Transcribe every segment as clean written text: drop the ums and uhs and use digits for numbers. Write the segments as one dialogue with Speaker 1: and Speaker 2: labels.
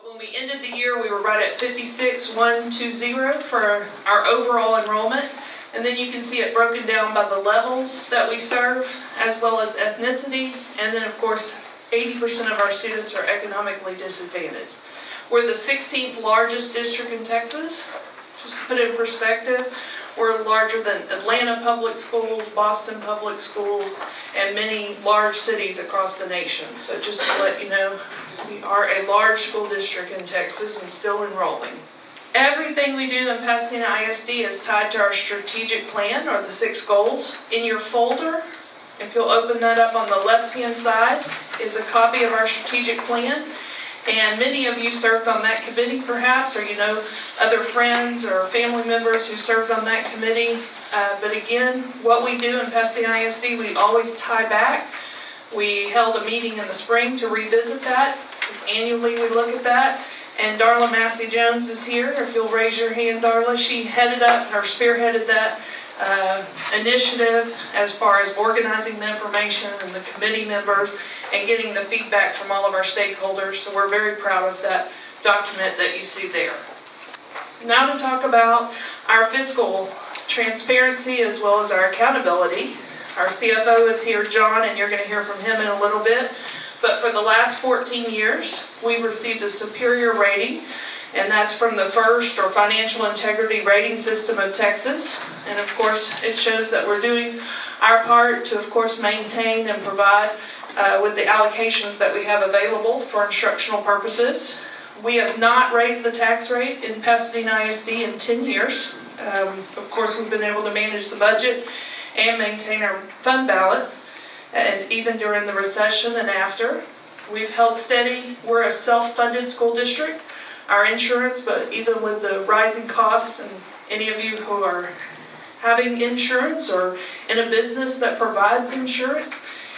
Speaker 1: When we ended the year, we were right at 56,120 for our overall enrollment. And then you can see it broken down by the levels that we serve, as well as ethnicity. And then, of course, 80% of our students are economically disadvantaged. We're the 16th largest district in Texas. Just to put it in perspective, we're larger than Atlanta Public Schools, Boston Public Schools, and many large cities across the nation. So just to let you know, we are a large school district in Texas and still enrolling. Everything we do in Pasadena ISD is tied to our strategic plan, or the 6 goals. In your folder, if you'll open that up on the left-hand side, is a copy of our strategic plan. And many of you served on that committee perhaps, or you know other friends or family members who served on that committee. But again, what we do in Pasadena ISD, we always tie back. We held a meeting in the spring to revisit that. Just annually we look at that. And Darla Massey-Jones is here. If you'll raise your hand, Darla. She headed up, or spearheaded that initiative as far as organizing the information and the committee members and getting the feedback from all of our stakeholders. So we're very proud of that document that you see there. Now to talk about our fiscal transparency as well as our accountability. Our CFO is here, John, and you're going to hear from him in a little bit. But for the last 14 years, we've received a superior rating, and that's from the FIRST, or Financial Integrity Rating System of Texas. And of course, it shows that we're doing our part to, of course, maintain and provide with the allocations that we have available for instructional purposes. We have not raised the tax rate in Pasadena ISD in 10 years. Of course, we've been able to manage the budget and maintain our fund balance. And even during the recession and after, we've held steady. We're a self-funded school district. Our insurance, but even with the rising costs, and any of you who are having insurance or in a business that provides insurance,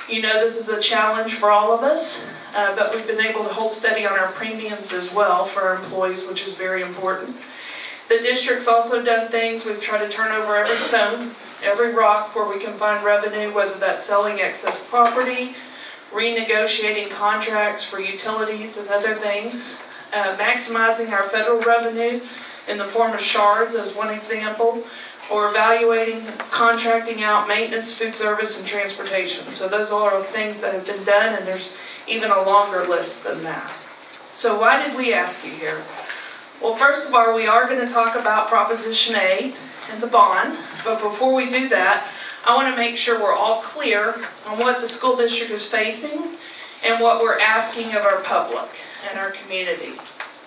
Speaker 1: you know this is a challenge for all of us. But we've been able to hold steady on our premiums as well for our employees, which is very important. The district's also done things. We've tried to turn over every stone, every rock where we can find revenue, whether that's selling excess property, renegotiating contracts for utilities and other things, maximizing our federal revenue in the form of shards as one example, or evaluating, contracting out maintenance, food service, and transportation. So those are things that have been done, and there's even a longer list than that. So why did we ask you here? Well, first of all, we are going to talk about Proposition A and the bond, but before we do that, I want to make sure we're all clear on what the school district is facing and what we're asking of our public and our community.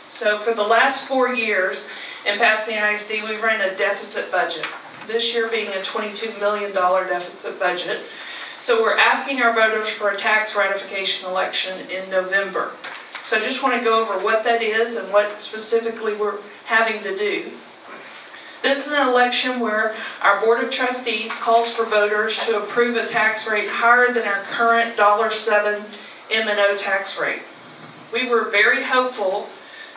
Speaker 1: So for the last 4 years in Pasadena ISD, we've ran a deficit budget, this year being a $22 million deficit budget. So we're asking our voters for a tax ratification election in November. So I just want to go over what that is and what specifically we're having to do. This is an election where our Board of Trustees calls for voters to approve a tax rate higher than our current $7 M&O tax rate. We were very hopeful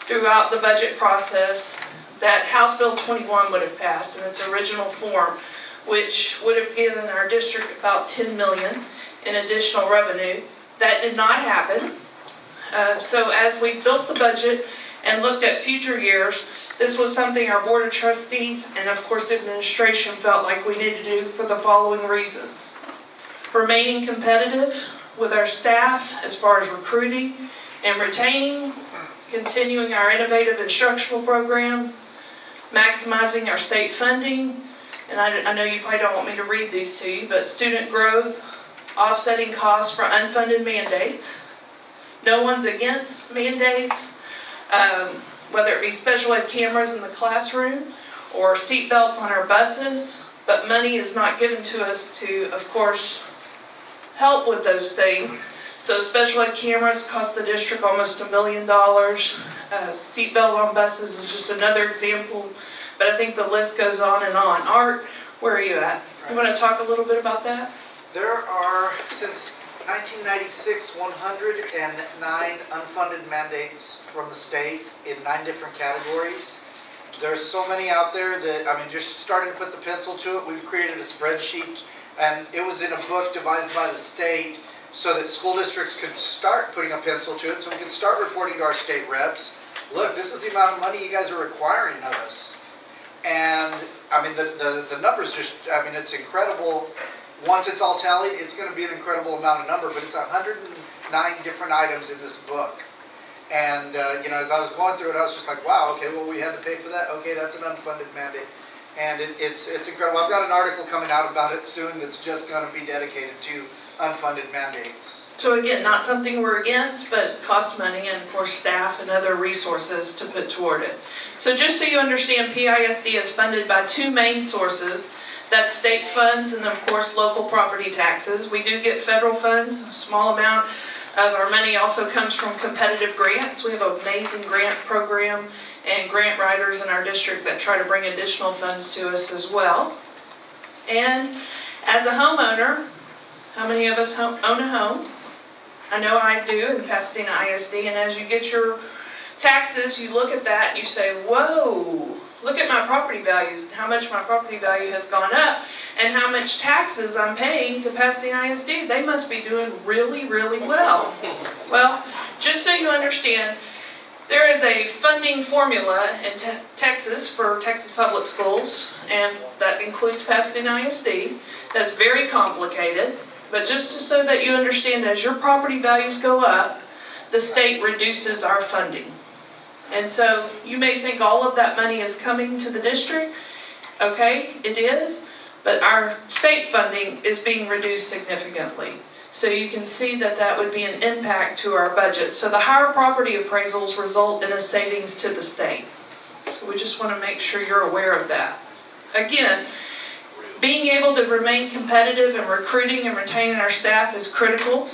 Speaker 1: throughout the budget process that House Bill 21 would have passed in its original form, which would have given our district about $10 million in additional revenue. That did not happen. So as we built the budget and looked at future years, this was something our Board of Trustees and of course administration felt like we needed to do for the following reasons. Remaining competitive with our staff as far as recruiting and retaining, continuing our innovative instructional program, maximizing our state funding, and I know you probably don't want me to read these to you, but student growth, offsetting costs for unfunded mandates. No one's against mandates, whether it be special ed cameras in the classroom or seat belts on our buses, but money is not given to us to, of course, help with those things. So special ed cameras cost the district almost $1 million. Seat belt on buses is just another example, but I think the list goes on and on. Art, where are you at? You want to talk a little bit about that?
Speaker 2: There are, since 1996, 109 unfunded mandates from the state in 9 different categories. There's so many out there that, I mean, just starting to put the pencil to it, we've created a spreadsheet, and it was in a book devised by the state so that school districts could start putting a pencil to it, so we can start reporting to our state reps. look, this is the amount of money you guys are requiring of us. And, I mean, the numbers just, I mean, it's incredible. Once it's all tallied, it's gonna be an incredible amount of number, but it's 109 different items in this book. And, you know, as I was going through it, I was just like, wow, okay, well, we had to pay for that? Okay, that's an unfunded mandate. And it's incredible. I've got an article coming out about it soon that's just gonna be dedicated to unfunded mandates.
Speaker 1: So again, not something we're against, but costs money and of course staff and other resources to put toward it. So just so you understand, PISD is funded by two main sources. That's state funds and of course local property taxes. We do get federal funds, a small amount of our money also comes from competitive grants. We have an amazing grant program and grant writers in our district that try to bring additional funds to us as well. And as a homeowner, how many of us own a home? I know I do in Pasadena ISD, and as you get your taxes, you look at that and you say, whoa, look at my property values and how much my property value has gone up and how much taxes I'm paying to Pasadena ISD. They must be doing really, really well. Well, just so you understand, there is a funding formula in Texas for Texas public schools, and that includes Pasadena ISD. That's very complicated. But just so that you understand, as your property values go up, the state reduces our funding. And so you may think all of that money is coming to the district. Okay, it is, but our state funding is being reduced significantly. So you can see that that would be an impact to our budget. So the higher property appraisals result in a savings to the state. So we just want to make sure you're aware of that. Again, being able to remain competitive and recruiting and retaining our staff is critical.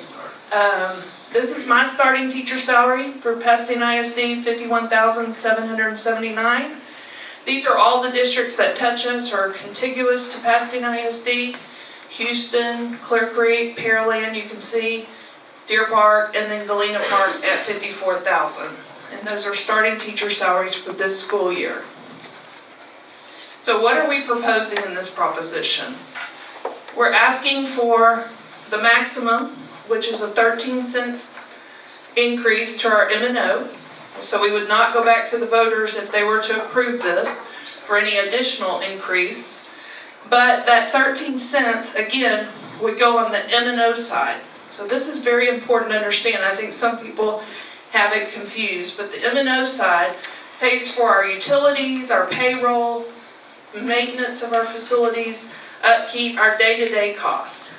Speaker 1: This is my starting teacher salary for Pasadena ISD, $51,779. These are all the districts that touch us or are contiguous to Pasadena ISD. Houston, Clear Creek, Pearland, you can see, Deer Park, and then Galena Park at $54,000. And those are starting teacher salaries for this school year. So what are we proposing in this proposition? We're asking for the maximum, which is a 13-cent increase to our M&O. So we would not go back to the voters if they were to approve this for any additional increase. But that 13 cents, again, would go on the M&O side. So this is very important to understand. I think some people have it confused. But the M&O side pays for our utilities, our payroll, maintenance of our facilities, upkeep, our day-to-day cost.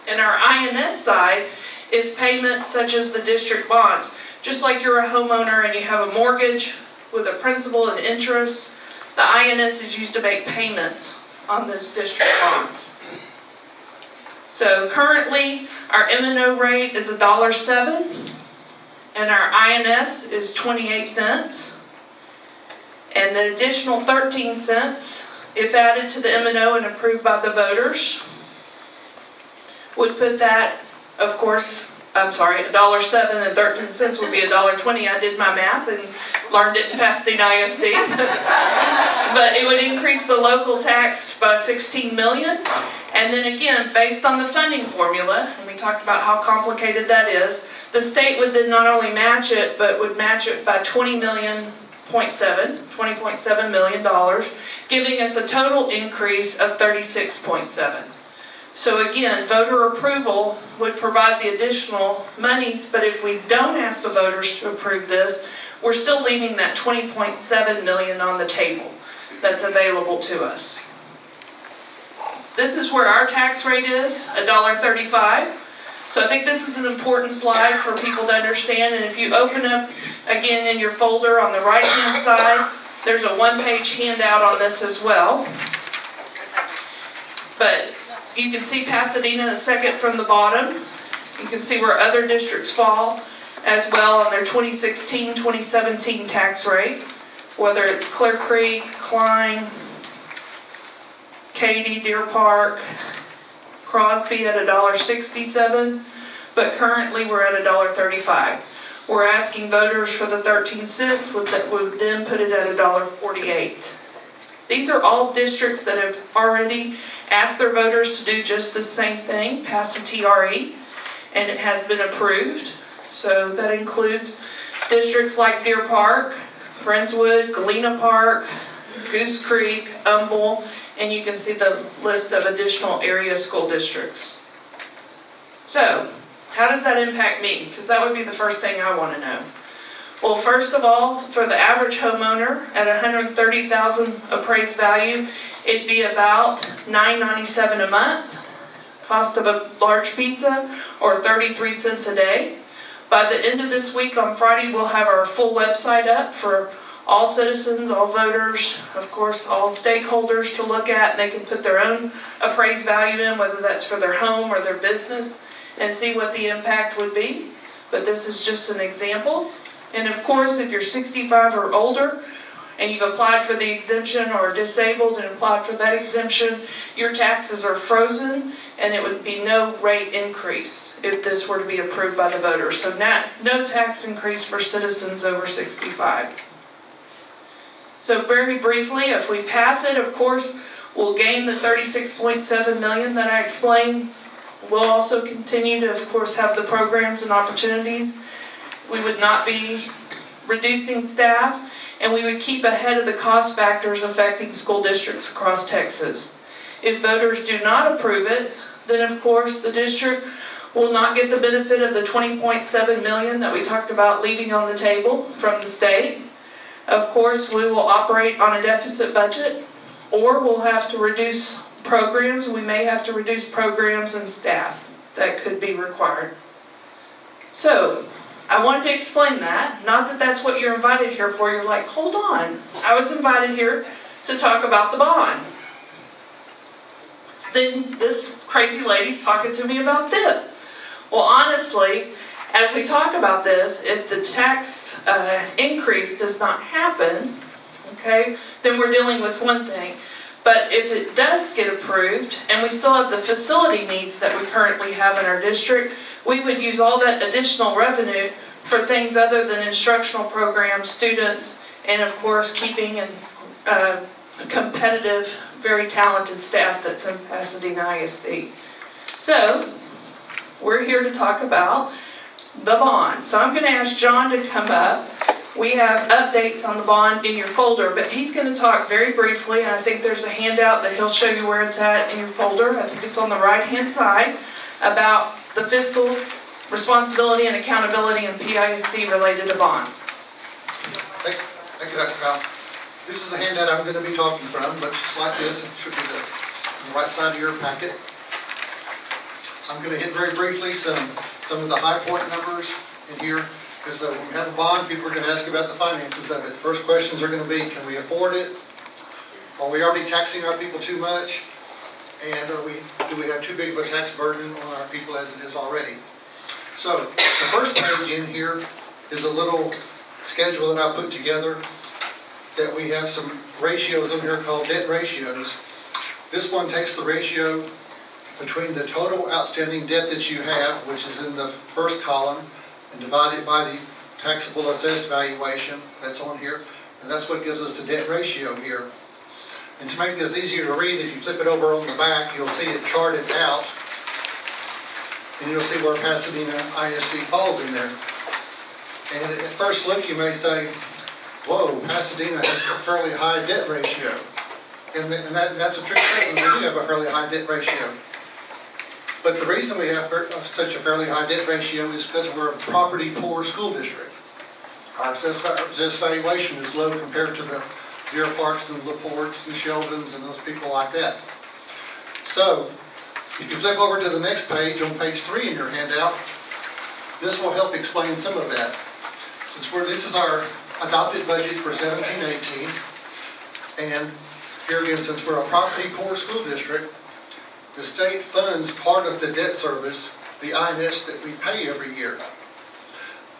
Speaker 1: And our INS side is payments such as the district bonds. Just like you're a homeowner and you have a mortgage with a principal and interest, the INS is used to make payments on those district bonds. So currently, our M&O rate is $1.07, and our INS is 28 cents. And the additional 13 cents, if added to the M&O and approved by the voters, would put that, of course, $1.07 and 13 cents would be $1.20. I did my math and learned it in Pasadena ISD. But it would increase the local tax by $16 million. And then again, based on the funding formula, and we talked about how complicated that is, the state would then not only match it, but would match it by $20.7 million, giving us a total increase of 36.7. So again, voter approval would provide the additional monies, but if we don't ask the voters to approve this, we're still leaving that $20.7 million on the table that's available to us. This is where our tax rate is, $1.35. So I think this is an important slide for people to understand. And if you open up again in your folder on the right-hand side, there's a one-page handout on this as well. But you can see Pasadena the second from the bottom. You can see where other districts fall as well on their 2016, 2017 tax rate, whether it's Clear Creek, Klein, Katy, Deer Park, Crosby at $1.67, but currently we're at $1.35. We're asking voters for the 13 cents, would then put it at $1.48. These are all districts that have already asked their voters to do just the same thing, pass the TRE, and it has been approved. So that includes districts like Deer Park, Friendswood, Galena Park, Goose Creek, Humble, and you can see the list of additional area school districts. So, how does that impact me? Because that would be the first thing I want to know. Well, first of all, for the average homeowner at $130,000 appraised value, it'd be about $9.97 a month. Cost of a large pizza, or 33 cents a day. By the end of this week on Friday, we'll have our full website up for all citizens, all voters, of course, all stakeholders to look at. They can put their own appraised value in, whether that's for their home or their business, and see what the impact would be. But this is just an example. And of course, if you're 65 or older and you've applied for the exemption or disabled and applied for that exemption, your taxes are frozen and it would be no rate increase if this were to be approved by the voters. So no tax increase for citizens over 65. So very briefly, if we pass it, of course, we'll gain the $36.7 million that I explained. We'll also continue to, of course, have the programs and opportunities. We would not be reducing staff, and we would keep ahead of the cost factors affecting school districts across Texas. If voters do not approve it, then of course the district will not get the benefit of the $20.7 million that we talked about leaving on the table from the state. Of course, we will operate on a deficit budget, or we'll have to reduce programs. We may have to reduce programs and staff. That could be required. So, I wanted to explain that. Not that that's what you're invited here for. You're like, hold on. I was invited here to talk about the bond. Then this crazy lady's talking to me about this. Well, honestly, as we talk about this, if the tax increase does not happen, okay, then we're dealing with one thing. But if it does get approved, and we still have the facility needs that we currently have in our district, we would use all that additional revenue for things other than instructional programs, students, and of course keeping a competitive, very talented staff that's in Pasadena ISD. So, we're here to talk about the bond. So I'm going to ask John to come up. We have updates on the bond in your folder, but he's going to talk very briefly, and I think there's a handout that he'll show you where it's at in your folder. I think it's on the right-hand side, about the fiscal responsibility and accountability and PISD related to bonds.
Speaker 3: Thank you, Dr. Powell. This is the handout I'm going to be talking from, but just like this, it should be on the right side of your packet. I'm going to hit very briefly some of the high point numbers in here, because when we have a bond, people are going to ask about the finances of it. First questions are going to be, can we afford it? Are we already taxing our people too much? And do we have too big of a tax burden on our people as it is already? So the first page in here is a little schedule that I put together that we have some ratios on here called debt ratios. This one takes the ratio between the total outstanding debt that you have, which is in the first column, and divide it by the taxable assessed valuation that's on here, and that's what gives us the debt ratio here. And to make this easier to read, if you flip it over on the back, you'll see it charted out, and you'll see where Pasadena ISD falls in there. And at first look, you may say, whoa, Pasadena has a fairly high debt ratio. And that's a true statement. We do have a fairly high debt ratio. But the reason we have such a fairly high debt ratio is because we're a property-poor school district. Our assessed valuation is low compared to the Deer Parks and LaPortes and Sheldons and those people like that. So, if you flip over to the next page, on page 3 in your handout, this will help explain some of that. This is our adopted budget for 17-18, and here again, since we're a property-poor school district, the state funds part of the debt service, the INS that we pay every year.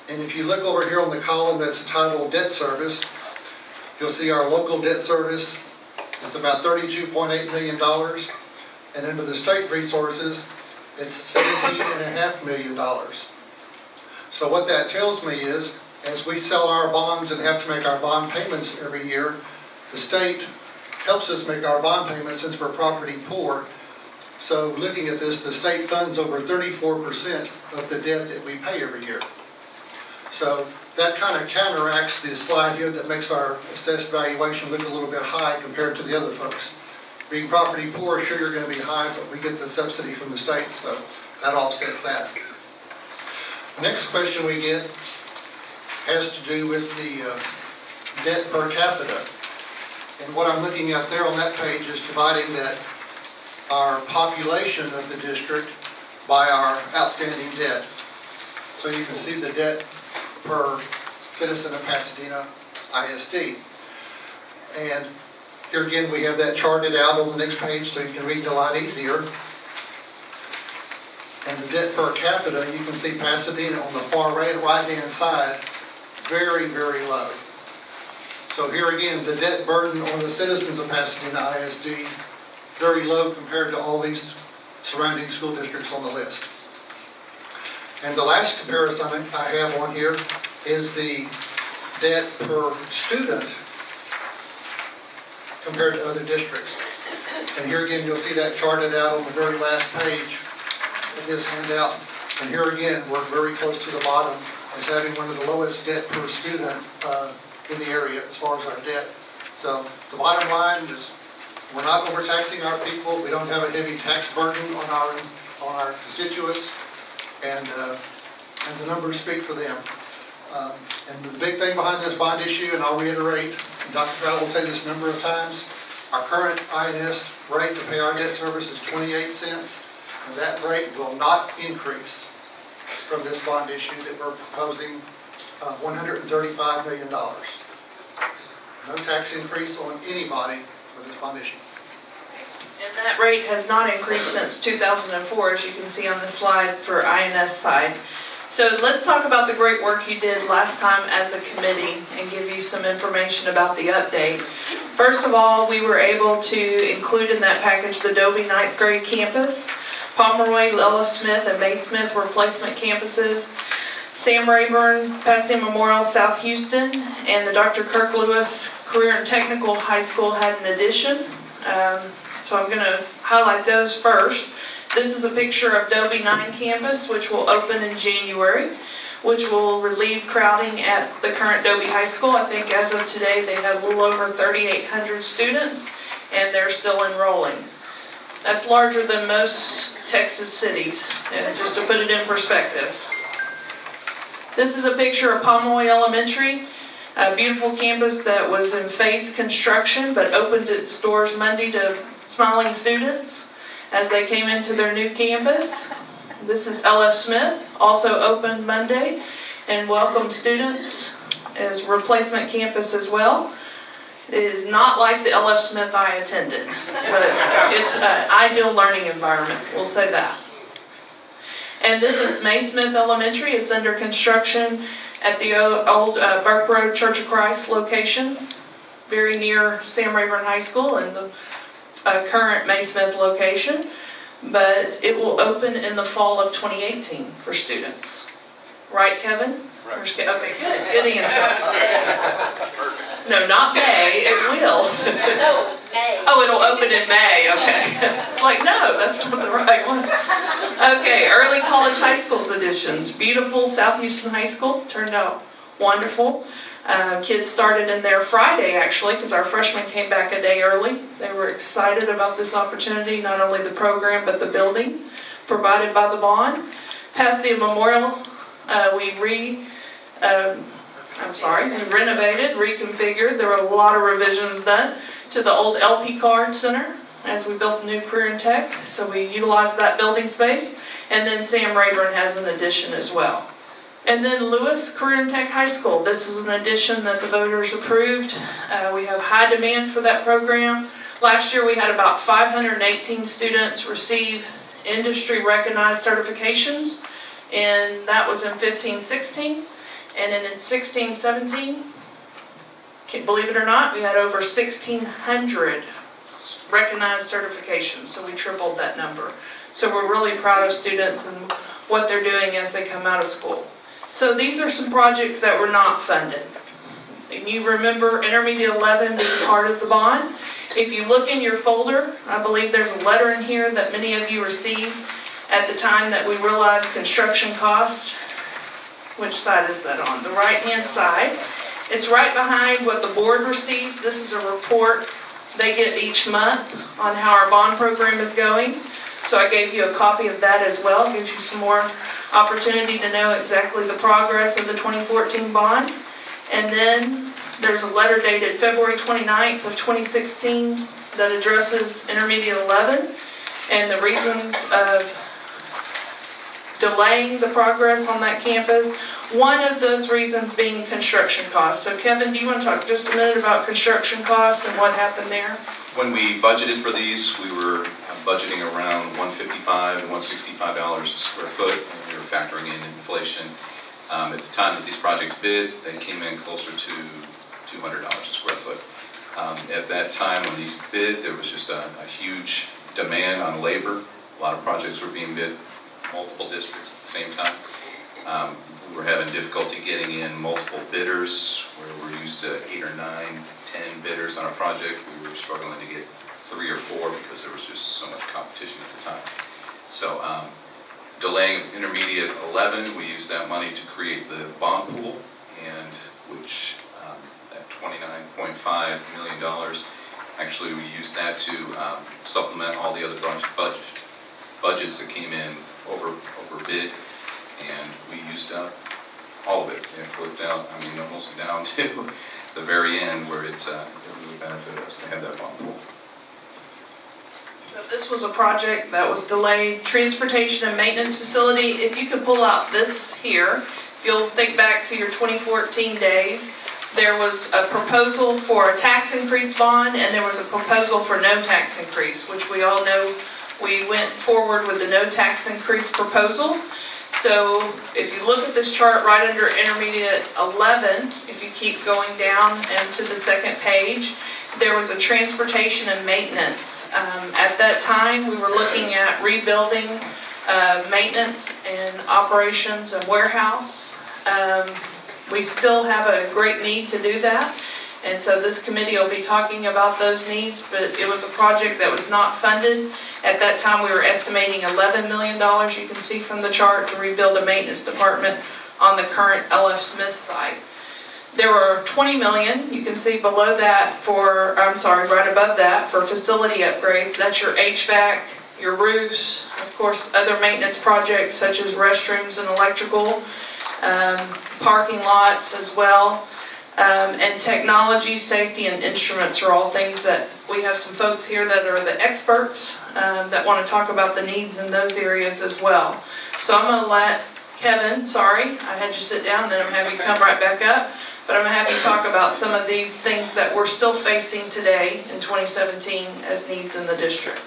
Speaker 3: And if you look over here on the column that's entitled Debt Service, you'll see our local debt service is about $32.8 million. And under the state resources, it's $17.5 million. So what that tells me is, as we sell our bonds and have to make our bond payments every year, the state helps us make our bond payments since we're property poor. So looking at this, the state funds over 34% of the debt that we pay every year. So that kind of counteracts the slide here that makes our assessed valuation look a little bit high compared to the other folks. Being property poor, sure you're going to be high, but we get the subsidy from the state, so that offsets that. The next question we get has to do with the debt per capita. And what I'm looking at there on that page is dividing that our population of the district by our outstanding debt. So you can see the debt per citizen of Pasadena ISD. And here again, we have that charted out on the next page so you can read it a lot easier. And the debt per capita, you can see Pasadena on the far right-hand side, very, very low. So here again, the debt burden on the citizens of Pasadena ISD, very low compared to all these surrounding school districts on the list. And the last comparison I have on here is the debt per student compared to other districts. And here again, you'll see that charted out on the very last page of this handout. And here again, we're very close to the bottom as having one of the lowest debt per student in the area as far as our debt. So the bottom line is we're not overtaxing our people. We don't have a heavy tax burden on our constituents, and the numbers speak for them. And the big thing behind this bond issue, and I'll reiterate, and Dr. Crowell will say this a number of times, our current INS rate to pay our debt service is 28 cents, and that rate will not increase from this bond issue that we're proposing, $135 million. No tax increase on anybody for this bond issue.
Speaker 1: And that rate has not increased since 2004, as you can see on the slide for INS side. So let's talk about the great work you did last time as a committee and give you some information about the update. First of all, we were able to include in that package the Dobie 9th grade campus. Pomeroy, Ellis Smith, and May Smith were placement campuses. Sam Rayburn, Pasadena Memorial, South Houston, and the Dr. Kirk Lewis Career and Technical High School had an addition. So I'm going to highlight those first. This is a picture of Dobie 9 campus, which will open in January, which will relieve crowding at the current Dobie High School. I think as of today, they have a little over 3,800 students, and they're still enrolling. That's larger than most Texas cities, just to put it in perspective. This is a picture of Pomeroy Elementary, a beautiful campus that was in phased construction, but opened its doors Monday to smiling students as they came into their new campus. This is LF Smith, also opened Monday, and welcomed students as replacement campus as well. It is not like the LF Smith I attended, but it's an ideal learning environment, we'll say that. And this is May Smith Elementary. It's under construction at the old Burke Road Church of Christ location, very near Sam Rayburn High School and the current May Smith location. But it will open in the fall of 2018 for students. Right, Kevin? Right. Okay, good answer. No, not May, it will.
Speaker 4: No, May.
Speaker 1: Oh, it'll open in May, okay. Like, no, that's not the right one. Okay, early college high schools editions. Beautiful South Houston High School, turned out wonderful. Kids started in there Friday, actually, because our freshmen came back a day early. They were excited about this opportunity, not only the program, but the building provided by the bond. Pasadena Memorial, we renovated, reconfigured. There were a lot of revisions done to the old LP Card Center as we built a new career in tech. So we utilized that building space. And then Sam Rayburn has an addition as well. And then Lewis Career and Tech High School. This was an addition that the voters approved. We have high demand for that program. Last year we had about 518 students receive industry recognized certifications, and that was in 15-16. And then in 16-17, believe it or not, we had over 1,600 recognized certifications, so we tripled that number. So we're really proud of students and what they're doing as they come out of school. So these are some projects that were not funded. And you remember Intermediate 11 being part of the bond. If you look in your folder, I believe there's a letter in here that many of you received at the time that we realized construction costs. which side is that on? The right-hand side. It's right behind what the board receives. This is a report they get each month on how our bond program is going. So I gave you a copy of that as well. Gives you some more opportunity to know exactly the progress of the 2014 bond. And then there's a letter dated February 29th of 2016 that addresses Intermediate 11 and the reasons of delaying the progress on that campus. One of those reasons being construction costs. So Kevin, do you want to talk just a minute about construction costs and what happened there?
Speaker 4: When we budgeted for these, we were budgeting around $155 to $165 a square foot, and we were factoring in inflation. At the time that these projects bid, they came in closer to $200 a square foot. At that time when these bid, there was just a huge demand on labor. A lot of projects were being bid, multiple districts at the same time. We were having difficulty getting in multiple bidders, where we're used to 8 or 9, 10 bidders on a project. We were struggling to get 3 or 4 because there was just so much competition at the time. So delaying Intermediate 11, we used that money to create the bond pool, and which at $29.5 million, actually we used that to supplement all the other budgets that came in over bid, and we used up all of it. It worked out, I mean, almost down to the very end where it really benefited us to have that bond pool.
Speaker 1: So this was a project that was delayed. Transportation and maintenance facility, if you could pull out this here, if you'll think back to your 2014 days, there was a proposal for a tax increase bond and there was a proposal for no tax increase, which we all know we went forward with the no tax increase proposal. So if you look at this chart right under Intermediate 11, if you keep going down and to the second page, there was a transportation and maintenance. At that time, we were looking at rebuilding maintenance and operations and warehouse. We still have a great need to do that. And so this committee will be talking about those needs, but it was a project that was not funded. At that time, we were estimating $11 million, you can see from the chart, to rebuild a maintenance department on the current LF Smith site. There were $20 million, you can see below that right above that, for facility upgrades. That's your HVAC, your roofs, of course, other maintenance projects such as restrooms and electrical, parking lots as well. And technology, safety, and instruments are all things that we have some folks here that are the experts that want to talk about the needs in those areas as well. So I'm going to let Kevin, I had you sit down, then I'm having you come right back up, but I'm going to have you talk about some of these things that we're still facing today in 2017 as needs in the district.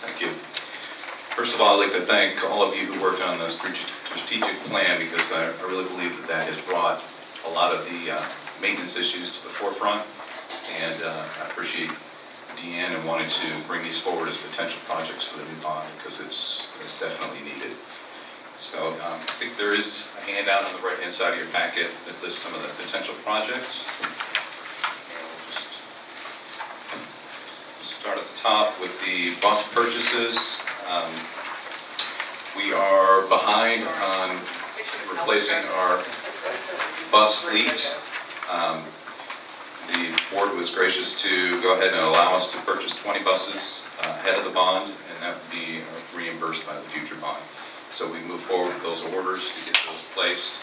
Speaker 4: Thank you. First of all, I'd like to thank all of you who worked on the strategic plan, because I really believe that has brought a lot of the maintenance issues to the forefront, and I appreciate Deanne and wanting to bring these forward as potential projects for the new bond, because it's definitely needed. So I think there is a handout on the right-hand side of your packet that lists some of the potential projects. And we'll just start at the top with the bus purchases. We are behind on replacing our bus fleet. The board was gracious to go ahead and allow us to purchase 20 buses ahead of the bond, and that would be reimbursed by the future bond. So we moved forward with those orders to get those placed,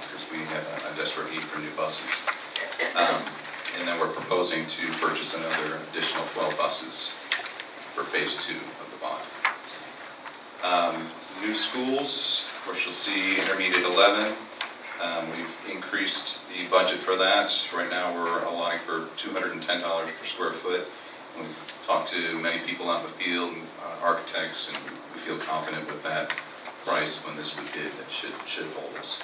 Speaker 4: because we have a desperate need for new buses. And then we're proposing to purchase another additional 12 buses for phase 2 of the bond. New schools, of course you'll see Intermediate 11. We've increased the budget for that. Right now we're allotting for $210 per square foot. We've talked to many people out in the field, architects, and we feel confident with that price when this would bid that should hold us.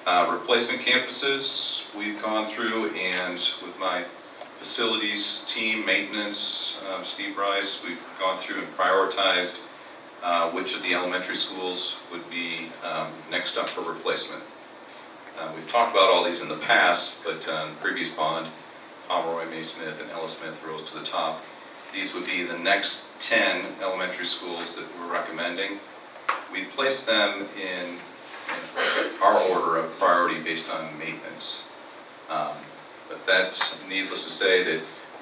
Speaker 4: Replacement campuses, we've gone through, and with my facilities team, maintenance, Steve Rice, we've gone through and prioritized which of the elementary schools would be next up for replacement. We've talked about all these in the past, but in the previous bond, POMEROY, May Smith, and Ella Smith rose to the top. These would be the next 10 elementary schools that we're recommending. we placed them in our order of priority based on maintenance. But that's needless to say that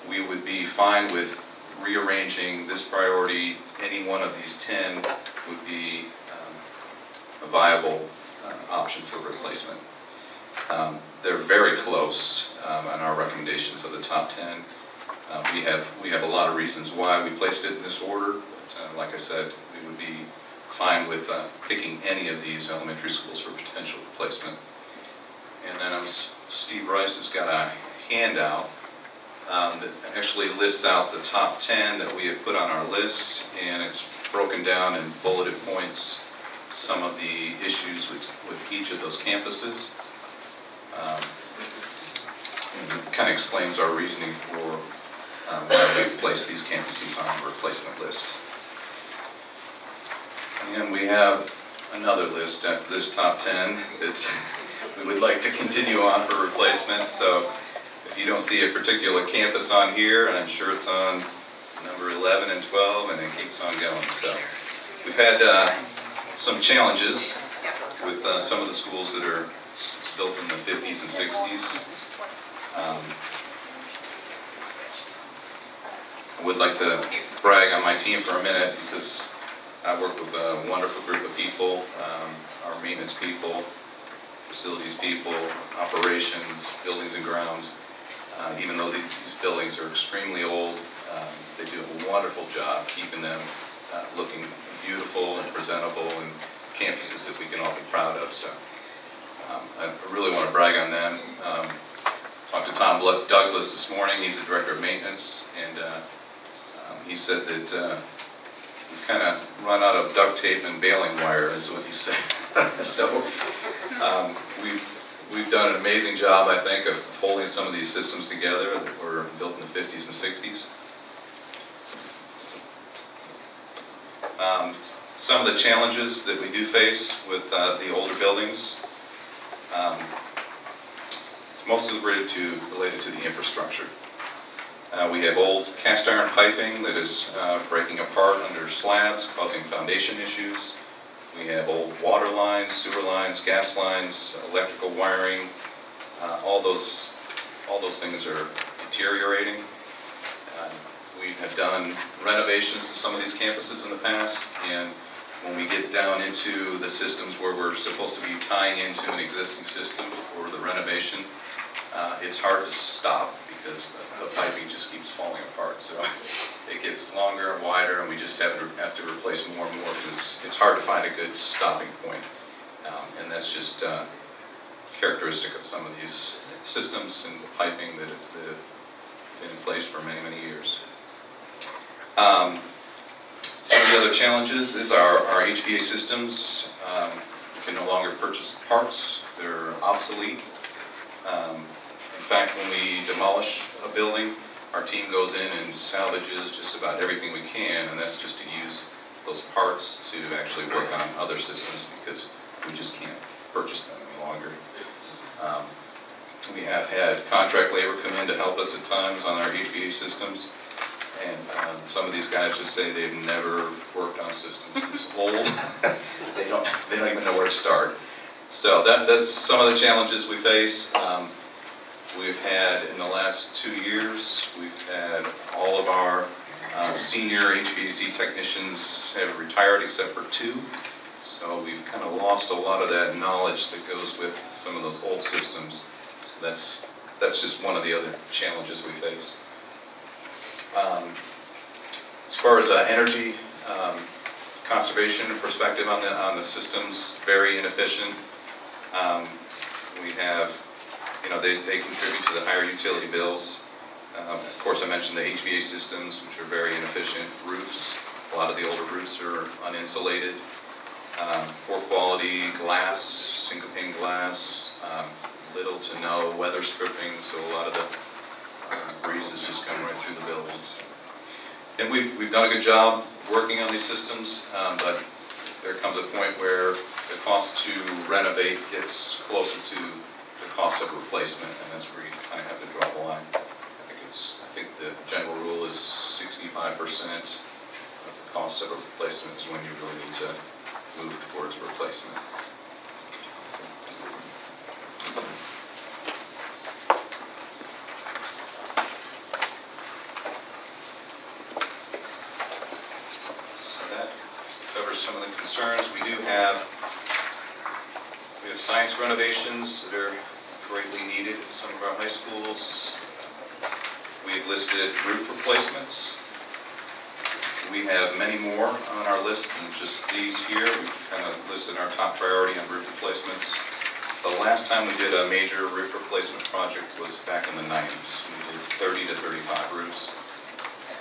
Speaker 4: we would be fine with rearranging this priority. Any one of these 10 would be a viable option for replacement. They're very close on our recommendations of the top 10. We have a lot of reasons why we placed it in this order, but like I said, we would be fine with picking any of these elementary schools for potential replacement. And then Steve Rice has got a handout that actually lists out the top 10 that we have put on our list, and it's broken down in bulleted points some of the issues with each of those campuses. And it kind of explains our reasoning for why we place these campuses on the replacement list. And we have another list after this top 10 that we would like to continue on for replacement. So if you don't see a particular campus on here, and I'm sure it's on number 11 and 12, and it keeps on going. So we've had some challenges with some of the schools that are built in the 50s and 60s. I would like to brag on my team for a minute because I work with a wonderful group of people, our maintenance people, facilities people, operations, buildings and grounds. Even though these buildings are extremely old, they do a wonderful job keeping them looking beautiful and presentable, and campuses that we can all be proud of. So I really want to brag on them. Talked to Tom Douglas this morning. He's the director of maintenance, and he said that we've kind of run out of duct tape and baling wire, is what he said. So we've done an amazing job, I think, of holding some of these systems together that were built in the 50s and 60s. Some of the challenges that we do face with the older buildings, it's mostly related to the infrastructure. We have old cast iron piping that is breaking apart under slabs, causing foundation issues. We have old water lines, sewer lines, gas lines, electrical wiring. All those things are deteriorating. We have done renovations to some of these campuses in the past, and when we get down into the systems where we're supposed to be tying into an existing system for the renovation, it's hard to stop because the piping just keeps falling apart. So it gets longer and wider, and we just have to replace more and more because it's hard to find a good stopping point. And that's just characteristic of some of these systems and the piping that have been in place for many, many years. Some of the other challenges is our HVAC systems. We can no longer purchase parts. They're obsolete. In fact, when we demolish a building, our team goes in and salvages just about everything we can, and that's just to use those parts to actually work on other systems because we just can't purchase them any longer. We have had contract labor come in to help us at times on our HVAC systems, and some of these guys just say they've never worked on systems this old. They don't even know where to start. So that's some of the challenges we face. We've had, in the last 2 years, we've had all of our senior HVAC technicians have retired except for 2. So we've kind of lost a lot of that knowledge that goes with some of those old systems. So that's just one of the other challenges we face. As far as energy conservation perspective on the systems, very inefficient. We have, they contribute to the higher utility bills. Of course, I mentioned the HVAC systems, which are very inefficient. Roofs, a lot of the older roofs are uninsulated. Poor quality glass, single pane glass, little to no weather stripping, so a lot of the breezes just come right through the buildings. And we've done a good job working on these systems, but there comes a point where the cost to renovate gets closer to the cost of replacement, and that's where you kind of have to draw the line. I think the general rule is 65% of the cost of a replacement is when you really need to move towards replacement. So that covers some of the concerns. We have science renovations that are greatly needed in some of our high schools. We've listed roof replacements. We have many more on our list than just these here. We've kind of listed our top priority on roof replacements. The last time we did a major roof replacement project was back in the 90s. We did 30 to 35 roofs.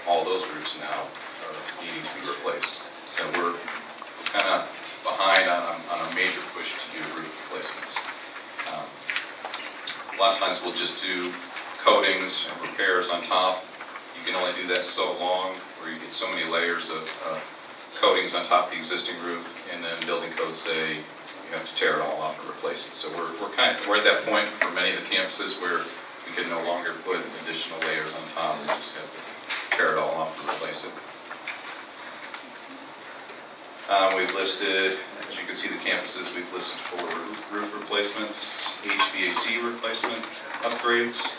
Speaker 4: All those roofs now are needing to be replaced. So we're kind of behind on a major push to do roof replacements. A lot of times we'll just do coatings and repairs on top. You can only do that so long, where you get so many layers of coatings on top of the existing roof, and then building codes say you have to tear it all off and replace it. So we're at that point for many of the campuses where we can no longer put additional layers on top. We just have to tear it all off and replace it. We've listed, as you can see, the campuses we've listed for roof replacements, HVAC replacement upgrades.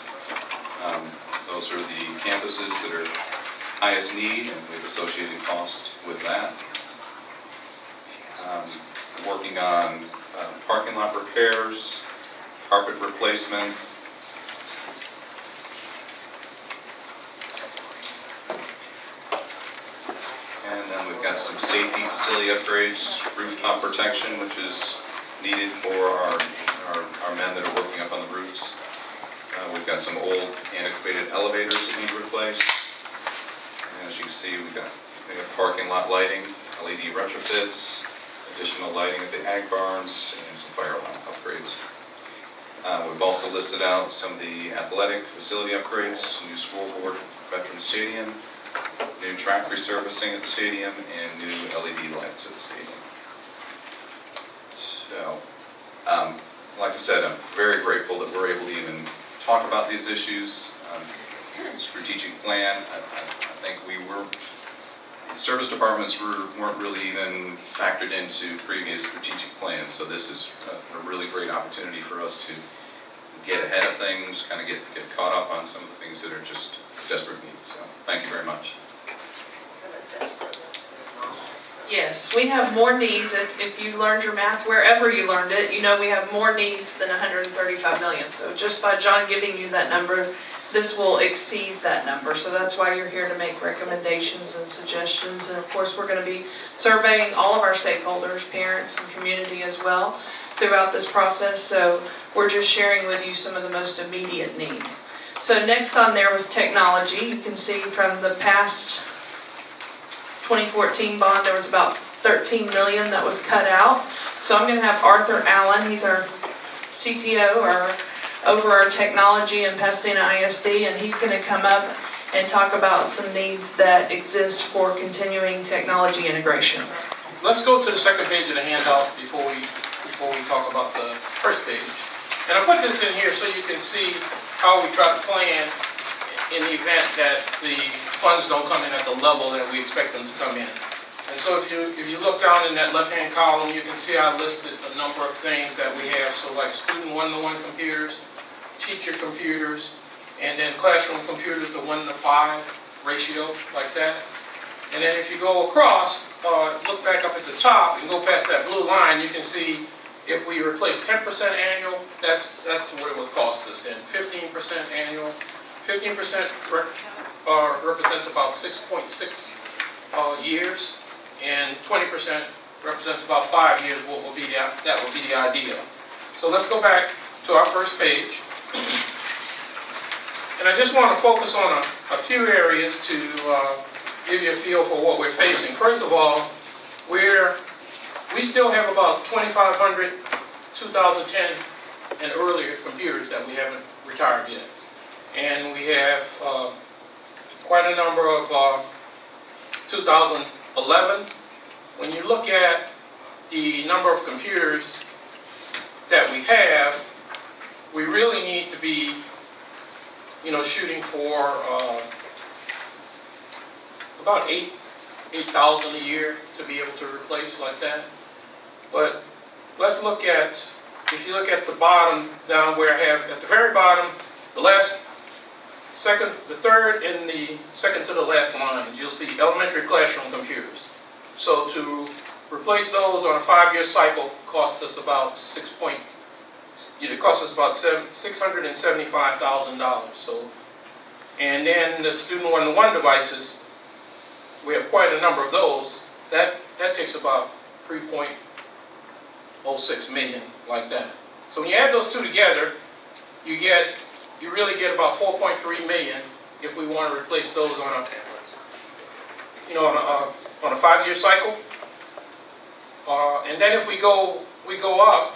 Speaker 4: Those are the campuses that are highest need, and we have associated cost with that. Working on parking lot repairs, carpet replacement. And then we've got some safety facility upgrades, rooftop protection, which is needed for our men that are working up on the roofs. We've got some old antiquated elevators that need replaced. And as you can see, we have parking lot lighting, LED retrofits, additional lighting at the ag barns, and some fire alarm upgrades. We've also listed out some of the athletic facility upgrades, new scoreboard, veteran stadium, new track resurfacing at the stadium, and new LED lights at the stadium. So, like I said, I'm very grateful that we're able to even talk about these issues. Strategic plan, I think the service departments weren't really even factored into previous strategic plans, so this is a really great opportunity for us to get ahead of things, kind of get caught up on some of the things that are just desperate needs. So, thank you very much.
Speaker 1: Yes, we have more needs. If you learned your math wherever you learned it, you know we have more needs than 135 million. So just by John giving you that number, this will exceed that number. So that's why you're here, to make recommendations and suggestions. And of course, we're going to be surveying all of our stakeholders, parents and community as well, throughout this process. So we're just sharing with you some of the most immediate needs. So next on there was technology. You can see from the past 2014 bond, there was about 13 million that was cut out. So I'm going to have Arthur Allen, he's our CTO, over our technology and Pasadena ISD, and he's going to come up and talk about some needs that exist for continuing technology integration.
Speaker 5: Let's go to the second page of the handout before we talk about the first page. And I put this in here so you can see how we try to plan in the event that the funds don't come in at the level that we expect them to come in. And so if you look down in that left-hand column, you can see I listed a number of things that we have. So like student one-to-one computers, teacher computers, and then classroom computers to 1:5 ratio, like that. And then if you go across, look back up at the top and go past that blue line, you can see if we replace 10% annual, that's what it would cost us. And 15% annual, 15% represents about 6.6 years, and 20% represents about 5 years. That would be the idea. So let's go back to our first page. And I just want to focus on a few areas to give you a feel for what we're facing. First of all, we still have about 2,500 2010 and earlier computers that we haven't retired yet. And we have quite a number of 2011. When you look at the number of computers that we have, we really need to be, shooting for about 8,000 a year to be able to replace like that. But let's look at, if you look at the bottom down where I have, at the very bottom, the third and the second to the last lines, you'll see elementary classroom computers. So to replace those on a 5-year cycle cost us about $675,000. So, and then the student one-to-one devices, we have quite a number of those. That takes about 3.06 million, like that. So when you add those two together, you really get about 4.3 million if we want to replace those on a 5-year cycle. And then if we go up,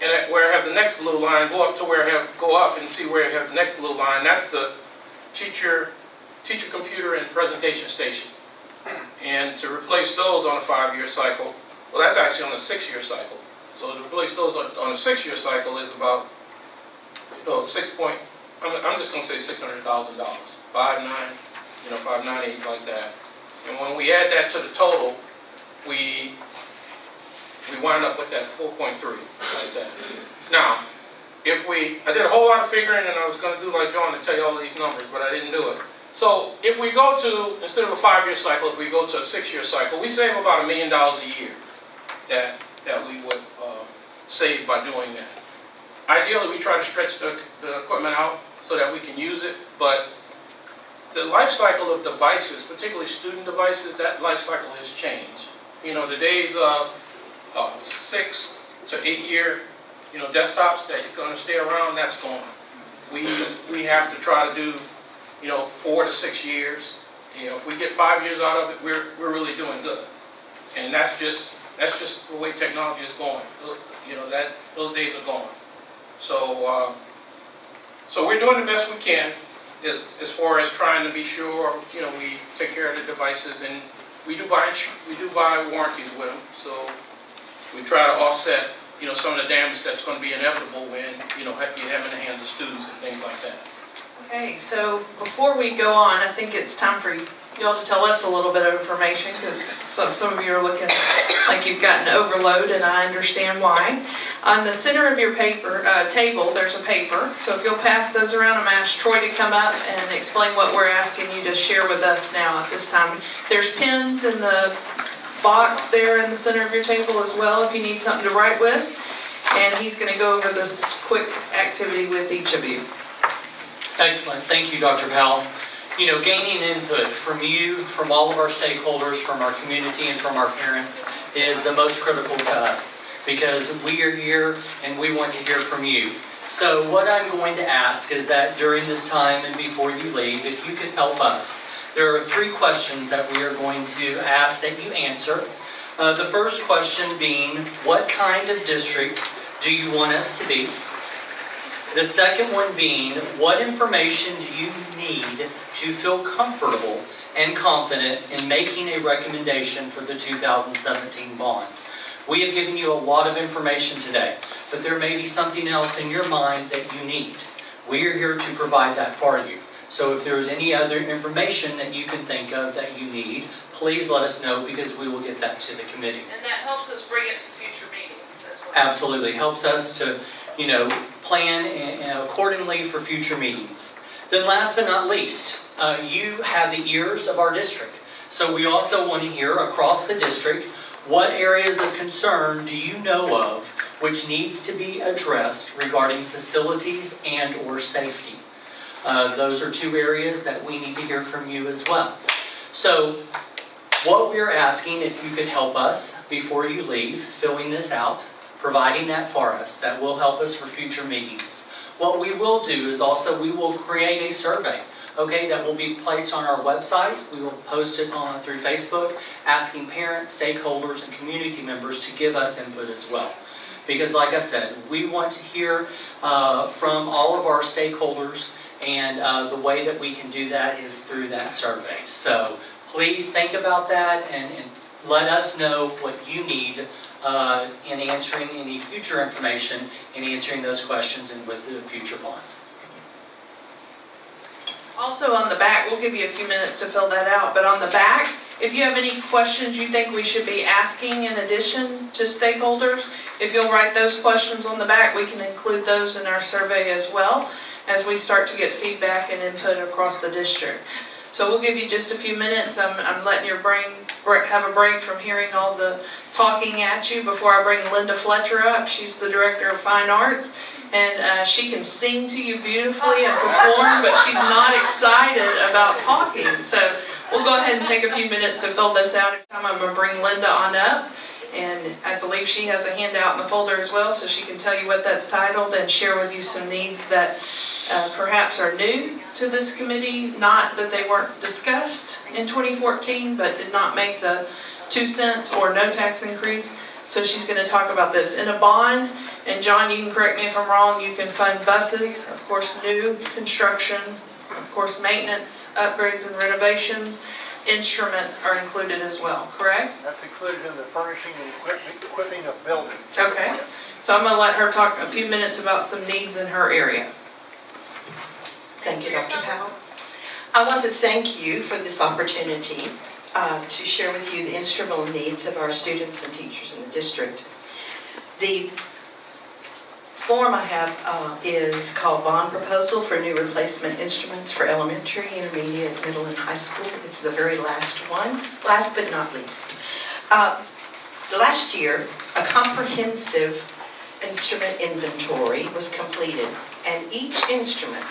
Speaker 5: and where I have the next blue line, go up and see where I have the next blue line. That's the teacher computer and presentation station. And to replace those on a 5-year cycle, well, that's actually on a 6-year cycle. So to replace those on a 6-year cycle is about, I'm just going to say $600,000, 598, like that. And when we add that to the total, we wind up with that 4.3, like that. Now, I did a whole lot of figuring, and I was going to do like John to tell you all these numbers, but I didn't do it. So if we go to, instead of a 5-year cycle, if we go to a 6-year cycle, we save about $1 million a year that we would save by doing that. Ideally, we try to stretch the equipment out so that we can use it, but the life cycle of devices, particularly student devices, that life cycle has changed. The days of 6 to 8 year, desktops that are going to stay around, that's gone. We have to try to do, 4 to 6 years. If we get 5 years out of it, we're really doing good. And that's just the way technology is going. Those days are gone. So we're doing the best we can as far as trying to be sure, we take care of the devices, and we do buy warranties with them. So we try to offset, some of the damage that's going to be inevitable when, you have in the hands of students and things like that.
Speaker 1: Okay, so before we go on, I think it's time for y'all to tell us a little bit of information, because some of you are looking like you've gotten overload, and I understand why. On the center of your table, there's a paper. So if you'll pass those around, I'm going to ask Troy to come up and explain what we're asking you to share with us now at this time. There's pens in the box there in the center of your table as well, if you need something to write with. And he's going to go over this quick activity with each of you.
Speaker 6: Excellent. Thank you, Dr. Powell. Gaining input from you, from all of our stakeholders, from our community, and from our parents is the most critical to us, because we are here and we want to hear from you. So what I'm going to ask is that during this time and before you leave, if you could help us. There are 3 questions that we are going to ask that you answer. The first question being, what kind of district do you want us to be? The second one being, what information do you need to feel comfortable and confident in making a recommendation for the 2017 bond? We have given you a lot of information today, but there may be something else in your mind that you need. We are here to provide that for you. So if there's any other information that you can think of that you need, please let us know, because we will get that to the committee.
Speaker 1: And that helps us bring it to future meetings as well.
Speaker 6: Absolutely. Helps us to, plan accordingly for future meetings. Then last but not least, you have the ears of our district. So we also want to hear across the district, what areas of concern do you know of which needs to be addressed regarding facilities and or safety? Those are 2 areas that we need to hear from you as well. So what we're asking, if you could help us before you leave, filling this out, providing that for us, that will help us for future meetings. What we will do is also we will create a survey, that will be placed on our website. We will post it through Facebook, asking parents, stakeholders, and community members to give us input as well. Because like I said, we want to hear from all of our stakeholders, and the way that we can do that is through that survey. So please think about that and let us know what you need in answering any future information, in answering those questions, and with the future bond.
Speaker 1: Also on the back, we'll give you a few minutes to fill that out, but on the back, If you have any questions you think we should be asking in addition to stakeholders, if you'll write those questions on the back, we can include those in our survey as well as we start to get feedback and input across the district. So we'll give you just a few minutes. I'm letting your brain have a break from hearing all the talking at you before I bring Linda Fletcher up. She's the Director of Fine Arts, and she can sing to you beautifully and perform, but she's not excited about talking. So we'll go ahead and take a few minutes to fill this out. I'm going to bring Linda on up, and I believe she has a handout in the folder as well, so she can tell you what that's titled and share with you some needs that perhaps are new to this committee, not that they weren't discussed in 2014, but did not make the 2 cents or no tax increase. So she's going to talk about this. In a bond, and John, you can correct me if I'm wrong, you can fund buses, of course, new construction, of course, maintenance, upgrades and renovations. Instruments are included as well, correct?
Speaker 7: That's included in the furnishing and equipping of buildings.
Speaker 1: Okay. So I'm going to let her talk a few minutes about some needs in her area.
Speaker 8: Thank you, Dr. Powell. I want to thank you for this opportunity to share with you the instrumental needs of our students and teachers in the district. The form I have is called Bond Proposal for New Replacement Instruments for Elementary, Intermediate, Middle, and High School. It's the very last one, last but not least. Last year, a comprehensive instrument inventory was completed, and each instrument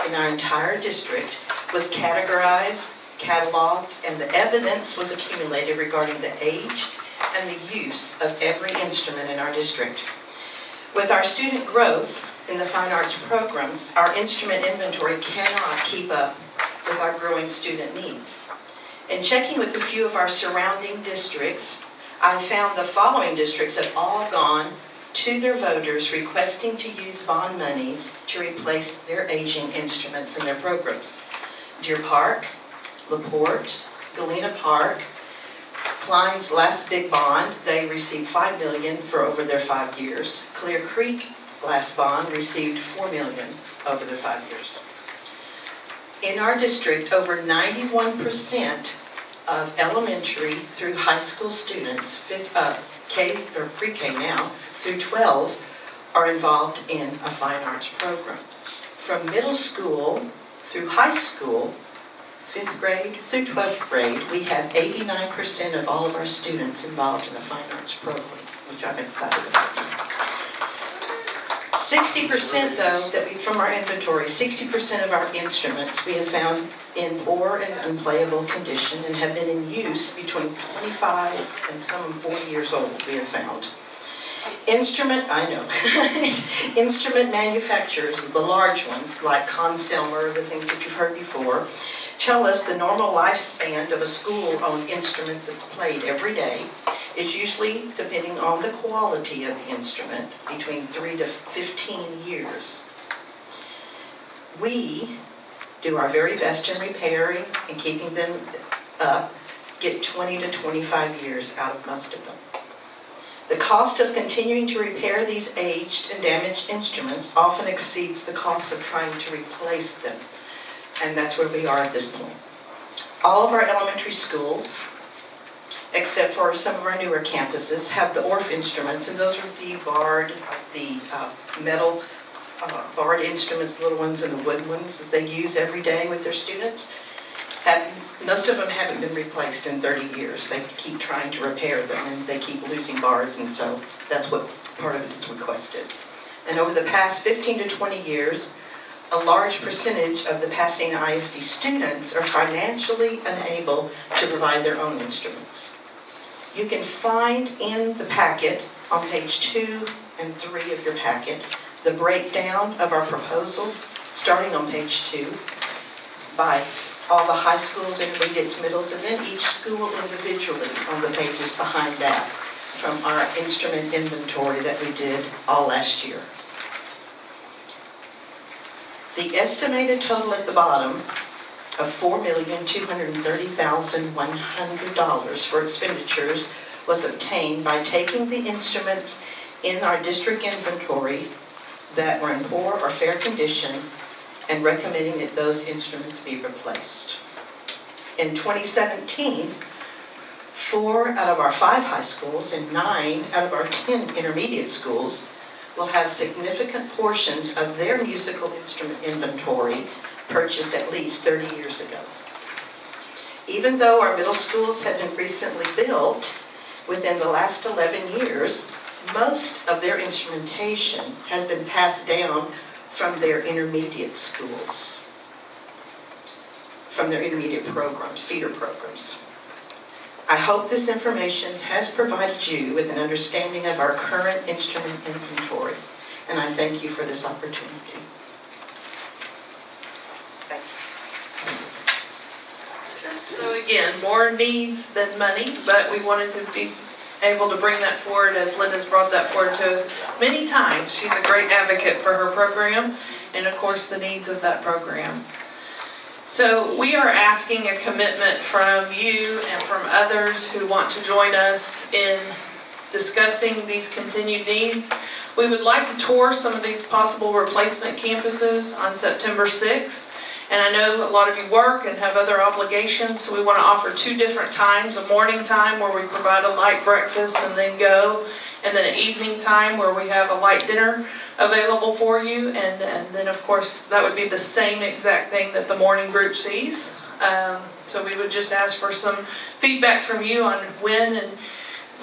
Speaker 8: in our entire district was categorized, cataloged, and the evidence was accumulated regarding the age and the use of every instrument in our district. With our student growth in the fine arts programs, our instrument inventory cannot keep up with our growing student needs. In checking with a few of our surrounding districts, I found the following districts have all gone to their voters requesting to use bond monies to replace their aging instruments in their programs. Deer Park, LaPorte, Galena Park, Klein's last big bond, they received $5 million for over their 5 years. Clear Creek last bond received $4 million over their 5 years. In our district, over 91% of elementary through high school students, K or pre-K now, through 12 are involved in a fine arts program. From middle school through high school, 5th grade through 12th grade, we have 89% of all of our students involved in a fine arts program, which I'm excited about. 60% though, from our inventory, 60% of our instruments we have found in poor and unplayable condition and have been in use between 25 and some 40 years old, we have found. Instrument manufacturers, the large ones like Conselmer, the things that you've heard before, tell us the normal lifespan of a school-owned instrument that's played every day is usually, depending on the quality of the instrument, between 3 to 15 years. We do our very best in repairing and keeping them up, get 20 to 25 years out of most of them. The cost of continuing to repair these aged and damaged instruments often exceeds the cost of trying to replace them. And that's where we are at this point. All of our elementary schools, except for some of our newer campuses, have the ORF instruments, and those are debarred, the metal barred instruments, little ones and the wood ones that they use every day with their students. Most of them haven't been replaced in 30 years. They keep trying to repair them, and they keep losing bars, and so that's what part of it is requested. And over the past 15 to 20 years, a large percentage of the Pasadena ISD students are financially unable to provide their own instruments. You can find in the packet, on page 2 and 3 of your packet, the breakdown of our proposal, starting on page 2, by all the high schools, intermediates, middles, and then each school individually on the pages behind that from our instrument inventory that we did all last year. The estimated total at the bottom of $4,230,100 for expenditures was obtained by taking the instruments in our district inventory that were in poor or fair condition and recommending that those instruments be replaced. In 2017, 4 out of our 5 high schools and 9 out of our 10 intermediate schools will have significant portions of their musical instrument inventory purchased at least 30 years ago. Even though our middle schools have been recently built within the last 11 years, most of their instrumentation has been passed down from their intermediate schools, from their intermediate programs, feeder programs. I hope this information has provided you with an understanding of our current instrument inventory, and I thank you for this opportunity.
Speaker 1: So again, more needs than money, but we wanted to be able to bring that forward as Linda's brought that forward to us many times. She's a great advocate for her program and of course the needs of that program. So we are asking a commitment from you and from others who want to join us in discussing these continued needs. We would like to tour some of these possible replacement campuses on September 6th. And I know a lot of you work and have other obligations, so we want to offer 2 different times, a morning time where we provide a light breakfast and then go, and then an evening time where we have a light dinner available for you, and then of course that would be the same exact thing that the morning group sees. So we would just ask for some feedback from you on when and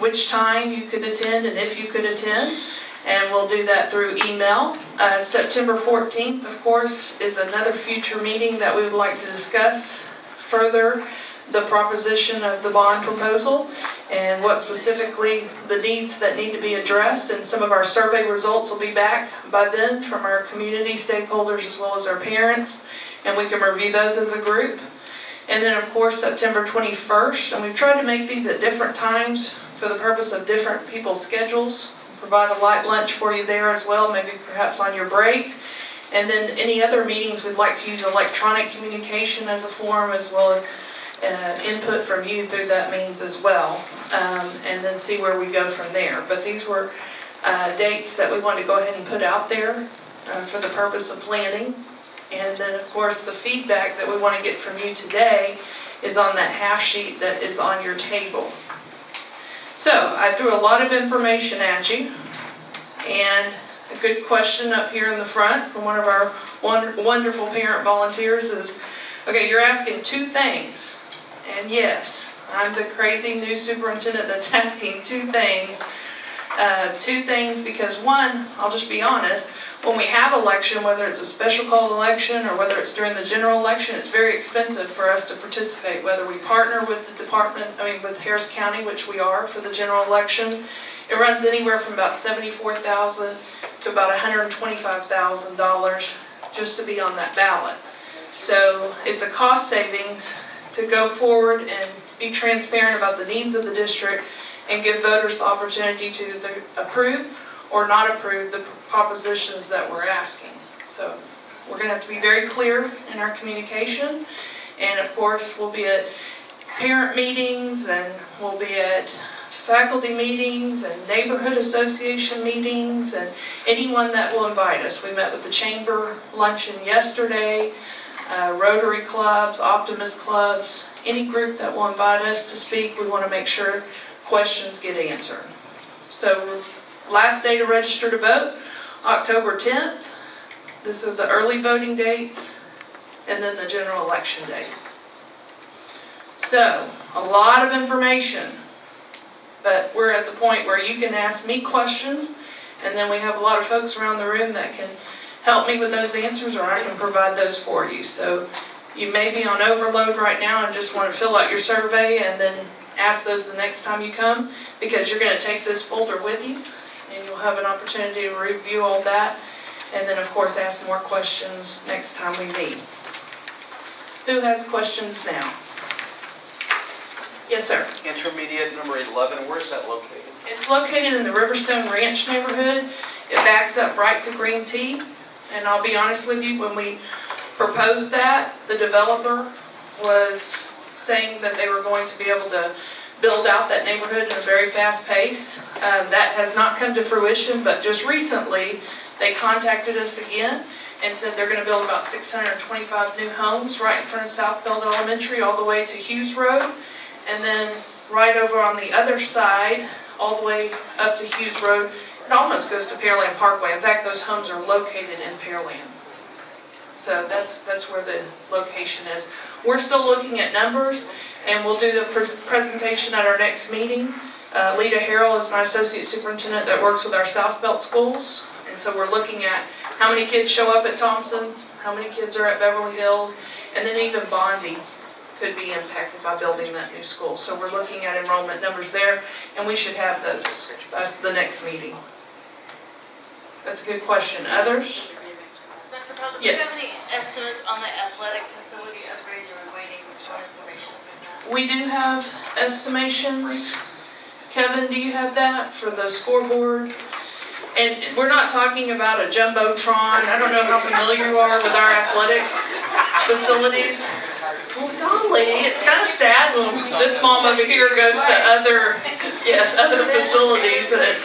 Speaker 1: which time you could attend and if you could attend. And we'll do that through email. September 14th, of course, is another future meeting that we would like to discuss further the proposition of the bond proposal and what specifically the needs that need to be addressed. And some of our survey results will be back by then from our community stakeholders as well as our parents, and we can review those as a group. And then, of course, September 21st, and we've tried to make these at different times for the purpose of different people's schedules. Provide a light lunch for you there as well, maybe perhaps on your break. And then any other meetings, we'd like to use electronic communication as a form, as well as input from you through that means as well, and then see where we go from there. But these were dates that we wanted to go ahead and put out there for the purpose of planning. And then, of course, the feedback that we want to get from you today is on that half sheet that is on your table. So I threw a lot of information at you, and a good question up here in the front from one of our wonderful parent volunteers is, okay, you're asking 2 things, and yes, I'm the crazy new superintendent that's asking 2 things. 2 things because one, I'll just be honest, when we have election, whether it's a special called election or whether it's during the general election, it's very expensive for us to participate, whether we partner with the department, with Harris County, which we are for the general election. It runs anywhere from about $74,000 to about $125,000 just to be on that ballot. So it's a cost savings to go forward and be transparent about the needs of the district and give voters the opportunity to either approve or not approve the propositions that we're asking. So we're going to have to be very clear in our communication. And of course, we'll be at parent meetings and we'll be at faculty meetings and neighborhood association meetings and anyone that will invite us. We met with the chamber luncheon yesterday, Rotary clubs, Optimist clubs, any group that will invite us to speak, we want to make sure questions get answered. So last day to register to vote, October 10th. These are the early voting dates, and then the general election date. So, a lot of information, but we're at the point where you can ask me questions, and then we have a lot of folks around the room that can help me with those answers, or I can provide those for you. So, you may be on overload right now and just want to fill out your survey and then ask those the next time you come, because you're going to take this folder with you and you'll have an opportunity to review all that and then of course ask more questions next time we meet. Who has questions now? Yes, sir.
Speaker 9: Intermediate number 11, where's that located?
Speaker 1: It's located in the Riverstone Ranch neighborhood. It backs up right to Green Tea. And I'll be honest with you, when we proposed that, the developer was saying that they were going to be able to build out that neighborhood in a very fast pace. That has not come to fruition, but just recently they contacted us again and said they're going to build about 625 new homes right in front of South Bend Elementary all the way to Hughes Road. And then right over on the other side, all the way up to Hughes Road. It almost goes to Pearland Parkway. In fact, those homes are located in Pearland. So that's where the location is. We're still looking at numbers, and we'll do the presentation at our next meeting. Lita Harrell is my associate superintendent that works with our South Belt schools. And so we're looking at how many kids show up at Thompson, how many kids are at Beverly Hills, and then even Bondi could be impacted by building that new school. So we're looking at enrollment numbers there, and we should have those by the next meeting. That's a good question. Others?
Speaker 10: Dr. Powell, do you
Speaker 1: Yes.
Speaker 10: have any estimates on the athletic facility upgrades, or we're waiting for information on that?
Speaker 1: We do have estimations. Kevin, do you have that for the scoreboard? And we're not talking about a jumbotron. I don't know how familiar you are with our athletic facilities. Well, golly, it's kind of sad when this mom over here goes to other facilities, and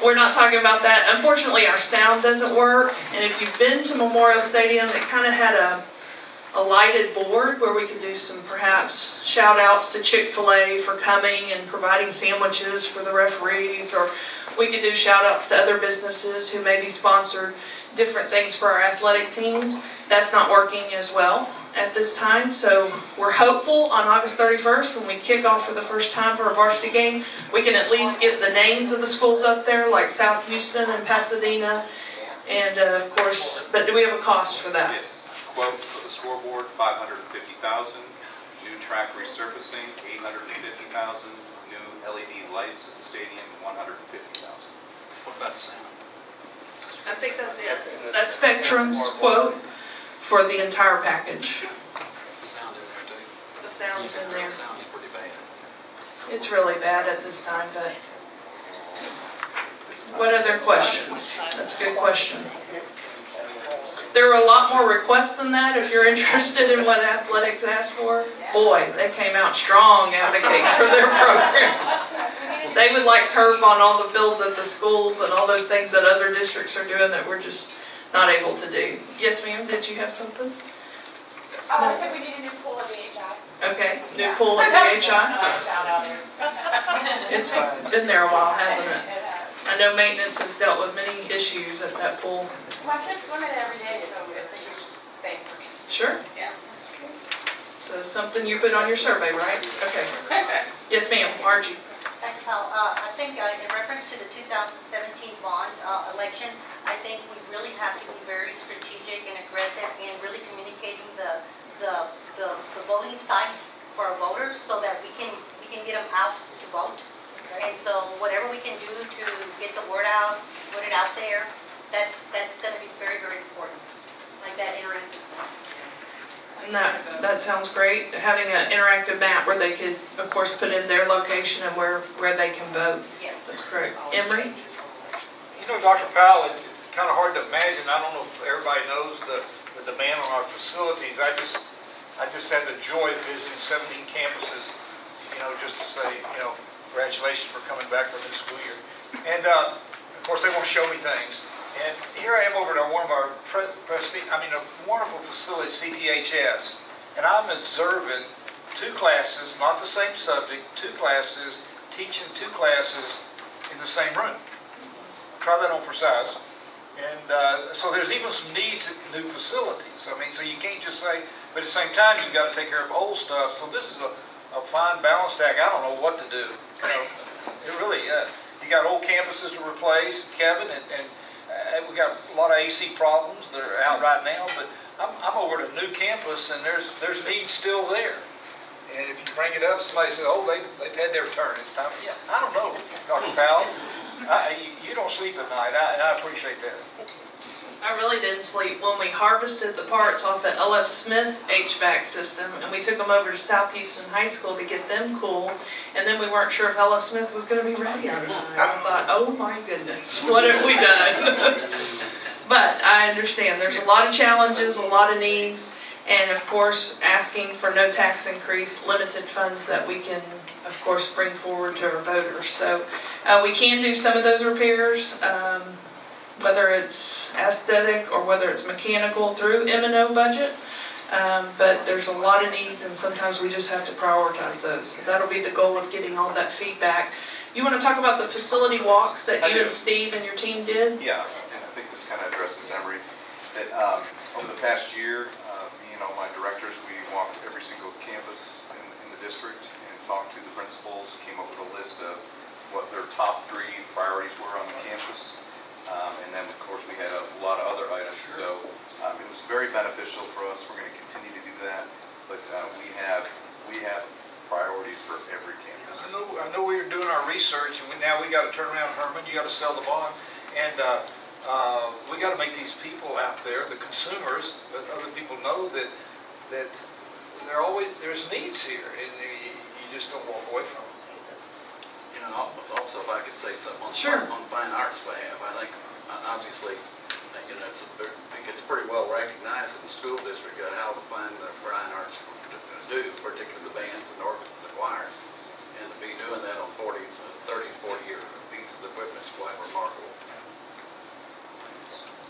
Speaker 1: we're not talking about that. Unfortunately, our sound doesn't work, and if you've been to Memorial Stadium, it kind of had a lighted board where we could do some perhaps shout outs to Chick-fil-A for coming and providing sandwiches for the referees, or we could do shout outs to other businesses who maybe sponsored different things for our athletic teams. That's not working as well at this time, so we're hopeful on August 31st when we kick off for the first time for a varsity game, we can at least get the names of the schools up there, like South Houston and Pasadena, and of course, but do we have a cost for that?
Speaker 11: Yes. Quote for the scoreboard, $550,000. New track resurfacing, $850,000. New LED lights at the stadium, $150,000.
Speaker 5: What about the sound?
Speaker 1: I think that's it. That's Spectrum's quote for the entire package.
Speaker 5: Sound in there too.
Speaker 1: The sound's in there.
Speaker 5: Sound is pretty bad.
Speaker 1: It's really bad at this time, but what other questions? That's a good question. There were a lot more requests than that. If you're interested in what athletics asked for, boy, they came out strong advocating for their program. They would like turf on all the fields at the schools and all those things that other districts are doing that we're just not able to do. Yes, ma'am, did you have something?
Speaker 12: I said we need a new pool at VHI.
Speaker 1: Okay, new pool at VHI.
Speaker 12: Shout out there.
Speaker 1: It's been there a while, hasn't it? I know maintenance has dealt with many issues at that pool.
Speaker 12: My kids swim in it every day, so it's a huge thing for me.
Speaker 1: Sure.
Speaker 12: Yeah.
Speaker 1: So something you put on your survey, right? Okay. Yes, ma'am, Margie.
Speaker 13: Dr. Powell, I think in reference to the 2017 bond election, I think we really have to be very strategic and aggressive in really communicating the voting sites for our voters so that we can get them out to vote. And so whatever we can do to get the word out, put it out there, that's going to be very, very important, like that interactive.
Speaker 1: And that sounds great, having an interactive map where they could, of course, put in their location and where they can vote.
Speaker 13: Yes.
Speaker 1: That's great. Emery?
Speaker 7: You know, Dr. Powell, it's kind of hard to imagine. I don't know if everybody knows the demand on our facilities. I just had the joy of visiting 17 campuses, just to say, congratulations for coming back for a new school year. And of course, they want to show me things. And here I am over at one of our a wonderful facility, CTHS, and I'm observing two classes, not the same subject, two classes, teaching two classes in the same room. Try that on for size. And so there's even some needs at new facilities. So you can't just say, but at the same time, you've got to take care of old stuff. So this is a fine balanced act. I don't know what to do. It really, you got old campuses to replace, Kevin, and we got a lot of AC problems that are out right now, but I'm over at a new campus and there's needs still there. And if you bring it up, somebody says, oh, they've had their turn. It's time. Yeah, I don't know, Dr. Powell. You don't sleep at night, and I appreciate that.
Speaker 1: I really didn't sleep when we harvested the parts off the LF Smith HVAC system, and we took them over to South Houston High School to get them cool, and then we weren't sure if LF Smith was going to be ready on time. I thought, oh my goodness, what have we done? But I understand there's a lot of challenges, a lot of needs, and of course, asking for no tax increase, limited funds that we can, of course, bring forward to our voters. So we can do some of those repairs. Whether it's aesthetic or whether it's mechanical through M&O budget. But there's a lot of needs, and sometimes we just have to prioritize those. So that'll be the goal of getting all that feedback. You want to talk about the facility walks that
Speaker 11: I
Speaker 1: you
Speaker 11: do.
Speaker 1: and Steve and your team did?
Speaker 11: Yeah, and I think this kind of addresses Emery. That over the past year, me and all my directors, we walked every single campus in the district and talked to the principals, came up with a list of what their top 3 priorities were on the campus. And then, of course, we had a lot of other items. So it was very beneficial for us. We're going to continue to do that. But we have priorities for every campus.
Speaker 7: I know we were doing our research, and now we got to turn around, Herman, you got to sell the bond, and we got to make these people out there, the consumers, but other people know that there's needs here, and you just don't walk away from it.
Speaker 14: You know, also if I could say something on,
Speaker 1: Sure.
Speaker 14: on fine arts behalf, I think obviously, you know, I think it's pretty well recognized in the school district how the fine arts do, particularly the bands and the choirs. And to be doing that on 30, 40-year pieces of equipment is quite remarkable.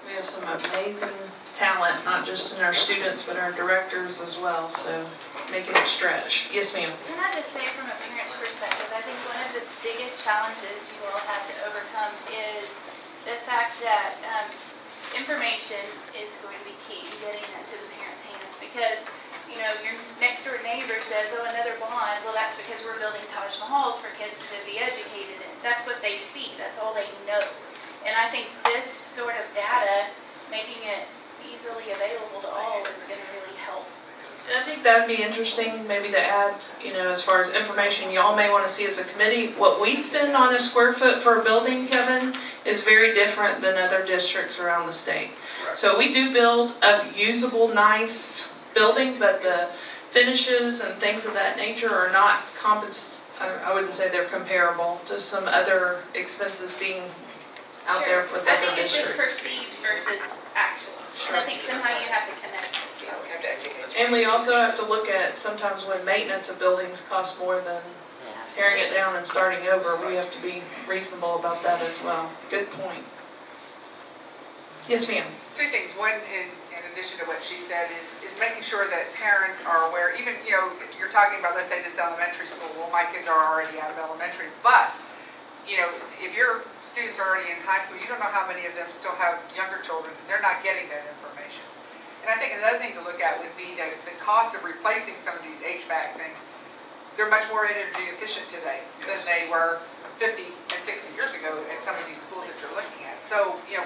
Speaker 1: We have some amazing talent, not just in our students, but our directors as well, so making it stretch. Yes, ma'am.
Speaker 10: Can I just say from a parent's perspective, I think one of the biggest challenges you all have to overcome is the fact that information is going to be key in getting that to the parents' hands, because you know, your next door neighbor says, oh, another bond, well, that's because we're building Taj Mahals for kids to be educated in. That's what they see, that's all they know. And I think this sort of data, making it easily available to all is going to really help.
Speaker 1: And I think that'd be interesting, maybe to add, you know, as far as information y'all may want to see as a committee. What we spend on a square foot for a building, Kevin, is very different than other districts around the state.
Speaker 11: Right.
Speaker 1: So we do build a usable, nice building, but the finishes and things of that nature are not I wouldn't say they're comparable to some other expenses being out there for the
Speaker 10: I
Speaker 1: other
Speaker 10: think it's just
Speaker 1: districts.
Speaker 10: perceived versus actual.
Speaker 1: Sure.
Speaker 10: And I think somehow you have to connect the two.
Speaker 1: And we also have to look at sometimes when maintenance of buildings costs more than tearing it down and starting over, we have to be reasonable about that as well. Good point. Yes, ma'am.
Speaker 15: 2 things. One, in addition to what she said, is making sure that parents are aware. Even, you know, you're talking about, let's say, this elementary school. Well, my kids are already out of elementary. But, you know, if your students are already in high school, you don't know how many of them still have younger children. They're not getting that information. And I think another thing to look at would be the cost of replacing some of these HVAC things. They're much more energy efficient today than they were 50 and 60 years ago at some of these schools that you're looking at. So, you know,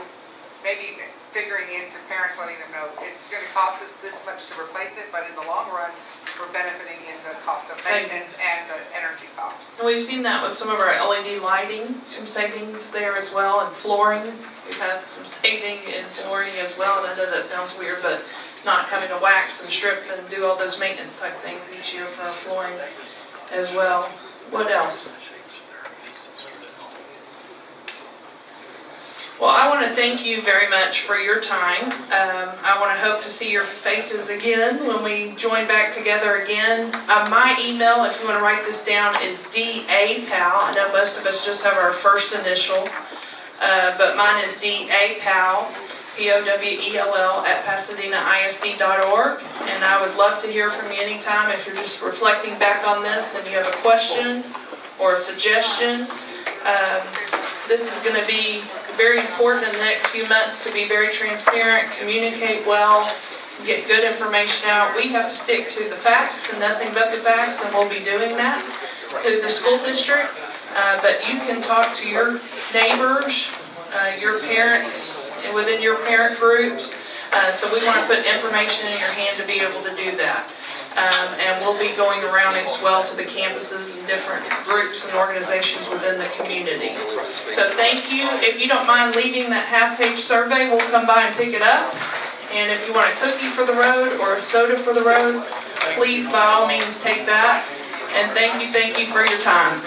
Speaker 15: maybe figuring into parents, letting them know it's going to cost us this much to replace it, but in the long run, we're benefiting in the cost of maintenance and the energy costs.
Speaker 1: And we've seen that with some of our LED lighting, some savings there as well, and flooring. We've had some saving in flooring as well, and I know that sounds weird, but not having to wax and strip and do all those maintenance type things each year for our flooring as well. What else? Well, I want to thank you very much for your time. I want to hope to see your faces again when we join back together again. My email, if you want to write this down, is DAPAL. I know most of us just have our first initial, but mine is DAPAL, POWELL, @PasadenaISD.org. And I would love to hear from you anytime if you're just reflecting back on this and you have a question or a suggestion. This is going to be very important in the next few months to be very transparent, communicate well, get good information out. We have to stick to the facts and nothing but the facts, and we'll be doing that through the school district. But you can talk to your neighbors, your parents, and within your parent groups. So we want to put information in your hand to be able to do that. And we'll be going around as well to the campuses and different groups and organizations within the community. So thank you. If you don't mind leaving that half-page survey, we'll come by and pick it up. And if you want a cookie for the road or a soda for the road, please by all means take that. And thank you for your time.